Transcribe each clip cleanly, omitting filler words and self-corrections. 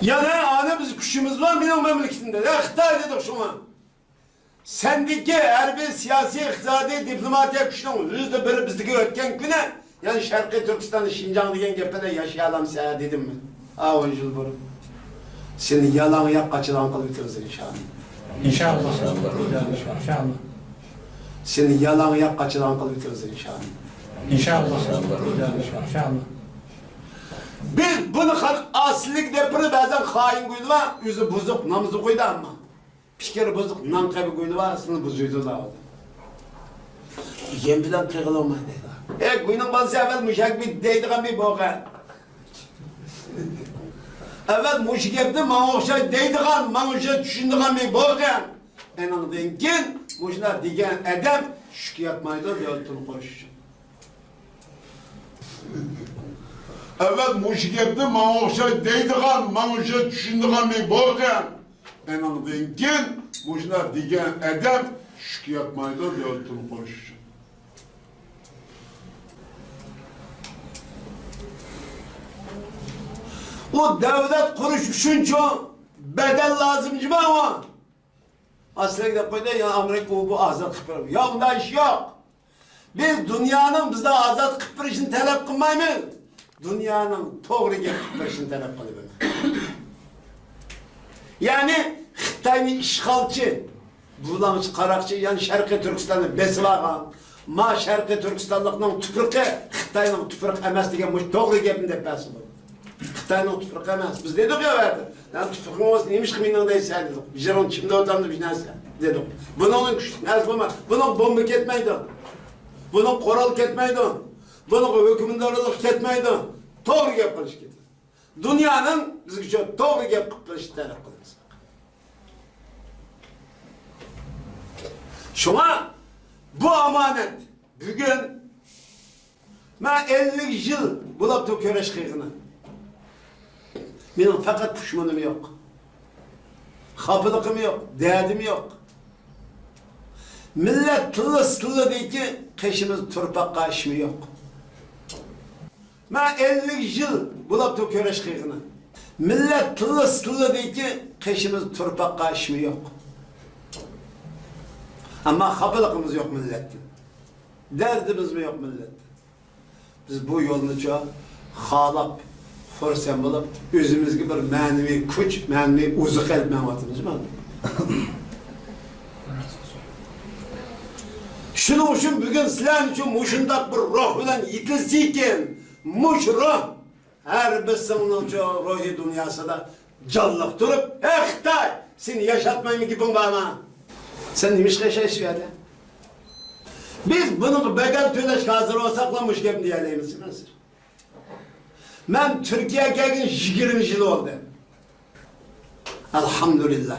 Yani anamız kuşumuz var benim memleketinde. Xitay dedik şuna. Sendeki her bir siyasi, iqtisadi, diplomatiya kuşunun %1'i bizdeki ötken güne yani Şarkı Türkistan'ın Şincan degen gepede yaşayalım size dedim mi? Ha 10 yıl burun. Seni yalan yak kaçılan kılıp bitiririz inşallah. İnşallah. İnşallah. Seni yalan yak kaçılan kılıp bitiririz inşallah. İnşallah. İnşallah. Biz bunu aslilik depini bazen hain koydu var, yüzü bozuk, namızı koydu ama. Fikri bozuk, nam kabi koydu var, aslında bozuydu da oldu. Yem bilen kıyılamaydı. Kuyunun bazı evvel müşak bir deydiğen bir boğan. Evet muşik yaptı, bana okşay deydiğen, bana okşay düşündüğen bir boğan. En anladığın kim, muşlar diyen edem, şükür yapmaydı, bir ötünü koşuşun. Evet muşik yaptı, bana okşay deydiğen, bana okşay düşündüğen bir boğan. En anladığın kim, muşlar diyen edem, şükür yapmaydı, bir ötünü koşuşun. O devlet kuruş üçüncü bedel lazım gibi ama aslında koydu ya Amerika bu azat kıpırım. Ya bunda iş yok. Biz dünyanın bizde azat kıpırışını talep kılmayız. Dünyanın doğru kıpırışını talep kılmayız. Yani Xitay'ın işgalçı, bulanıcı karakçı yani Şarkı Türkistan'ı besvagan, ma Şarkı Türkistanlıkның tüpürkü Xitay'ın tüpürk emas degen bu doğru gepinde pesi bu. Xitay'ın tüpürk emas. Biz dedik ya verdi. Yani tüpürkün olsun neymiş kımıyla deysen dedik. Bir jeron kimde odamda bir neyse dedik. Bunun küçük neyse bulma. Bunun bomba ketmeydi. Bunun koral ketmeydi. Bunun hükümandarlık ketmeydi. Doğru yapılış getir. Dünyanın biz çok doğru yapılış talep kılırız. Şuna bu amanet bugün ben 50 yıl bulap da köreş kıyığına. Benim fakat pişmanım yok. Kapılıkım yok, derdim yok. Millet tıllı değil ki keşimiz turpakka işimi yok. Ben 50 yıl bulap da köreş kıyığına. Millet tıllı değil ki keşimiz turpakka işimi yok. Ama kapılıkımız yok milletin. Derdimiz mi yok milletin? Biz bu yolunu çok halap, forsen bulup, özümüz gibi bir manevi kuch, manevi uzuq etmevatımız mı? Şunun için bugün sizler için muşundak bir ruh bilen yitilsiyken, muş ruh, her birisinin ruhi dünyasında canlılık durup, Xitay, seni yaşatmayayım gibi bana. Sen demiş yaşayış verdi. Biz bunu bedel töleş hazır olsaklamış gibi diyelim Mesir. Ben Türkiye'ye gelin 20 yıl oldu. Elhamdülillah.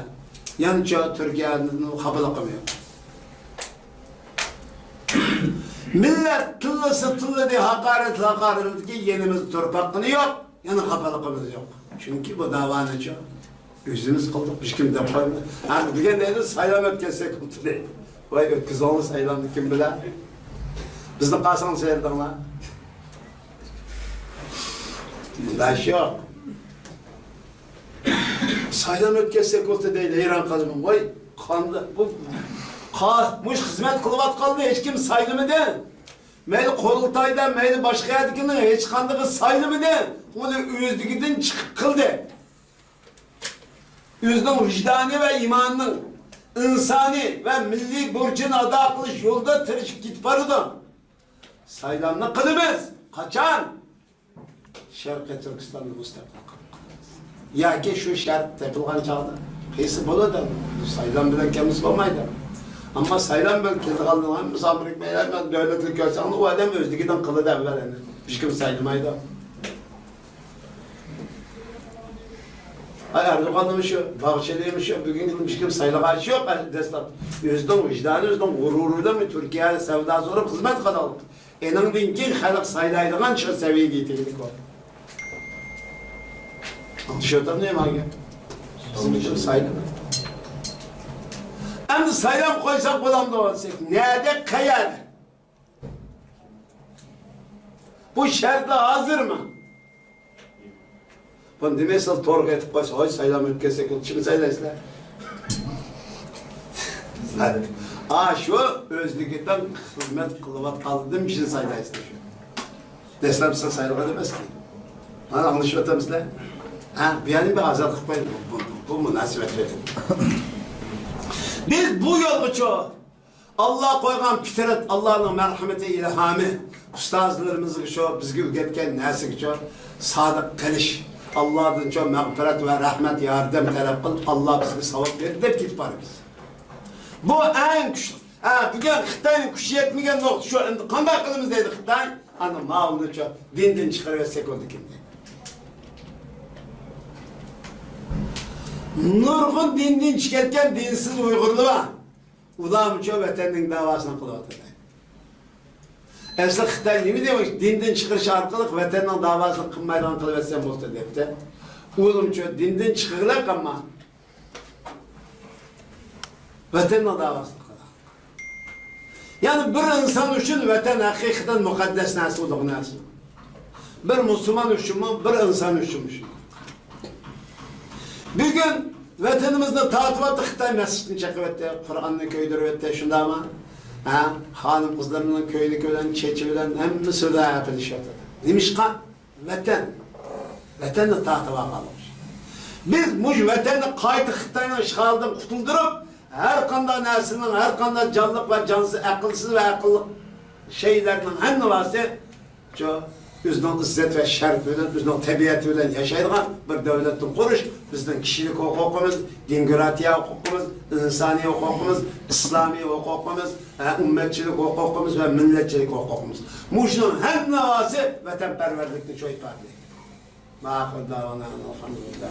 Yani Türkiye'nin kapılıkım yok. Millet tıllı diye hakaret ki yenimiz torpaklığını yok. Yani kapılıkımız yok. Çünkü bu davanı çok. Yüzümüz kıldık, hiç kim de koymadı. Yani bir gün neydi saylam ötkensek oldu değil. Vay ötküz onu saylamdı kim bilir. Biz de kalsan sayıldık lan. Bunda iş yok. Saylam ötkensek oldu değil, heyran kaldım. Vay kandı, bu kalkmış hizmet kılıvat kaldı, hiç kim saylamı değil. Meyli Kurultay'da, meyli başka yerdikinin hiç kandığı saylamı değil. Onu üzdükten çıkıp kıldı. Yüzünün vicdani ve imanının insani ve milli burcun ada kılış yolda tırışıp git parıdan. Saylanlı kılımız. Kaçan? Şarkı Türkistan'da Mustafa ya ki şu şart tepilgan çağda. Kıyısı bolu da saylan bilen kendisi olmaydı. Ama saylan ben kendi kaldığım misafirlik meyler ben devletlik görsen o adam özdükiden kılıdı evvel. Hiç kim saylamaydı. Erdoğan'ın şu, Bahçeli'nin şu, bugün gitmiş kim sayılağı şey yok. Destat, yüzden vicdanı, yüzden gururuyla mı Türkiye'ye sevda sonra hizmet kadalık. Enın dinkin halk sayılaydığından çok seviyeye getirdik o. Dışarıdan neyim hangi? Bizim için sayılır. Hem sayılam koysak bulan da olsak, nerede kayar? Bu şartla hazır mı? Bunu demeyse torga etip koysa, hoş saylam ötkesek, kimi saylaysınlar? Hadi. Şu özlükten hizmet kılıvat kaldığım için saylaysınlar. Desem size saylığa demez ki. Bana anlaşmatamızla. Yani bir azadlık koyun. Bu münasebet verin. Biz bu yolu çok Allah koygan fitret, Allah'ın merhameti ilhamı, ustazlarımızı şu bizge üretken nesik çok sadık kılış, Allah'ın çok mağfiret ve rahmet yardım talep kıl, Allah bizi savap verir de git var biz. Bu en güçlü. Bugün Xitay'ın güçü yetmegen nokta şu, kanday kılımız dedi Xitay, anı mağlını çok dinden çıkarıversek oldu kimdi. Nurgun dinden çıkarken dinsiz Uygurlu var. Ulan çok vatanın davasını kılavatır. Esla Xitay nemi demiş? Dinden çıkırış arkalık vatanın davasını kılmayla kılıversen bolsa deyip de. Oğlum çok dinden çıkırlar ama vatanın davasını kılar. Yani bir insan için vatan hakikaten mukaddes nasıl olduğu nasıl? Bir Müslüman için mi? Bir insan için mi? Bugün vatanımızda tativatı Xitay mescidini çekivette, Kur'an'ını köydürüvette, şunda ama hanım kızlarının köylü köyden, çeçividen hem Mısır'da yapılışıyordu. Demiş ki, vatanı tahtı kalmış. Biz muj vatanı kayıtı Xitay'ın işgalden kurtuldurup, her kanda neslinin, her kanda canlılık ve cansız, akılsız ve akıllı şeylerden hem varsa, bizden izzet ve şeref bilen, bizden tabiatı bilen yaşaydıgan bir devletin kuruş, bizden kişilik hukukumuz, demokratiya hukukumuz, insani hukukumuz, İslami hukukumuz, ümmetçilik hukukumuz ve milletçilik hukukumuz. Muşnun hem navası vatanperverlikte çok ifade ediyor. Ma akıl davana, elhamdülillah.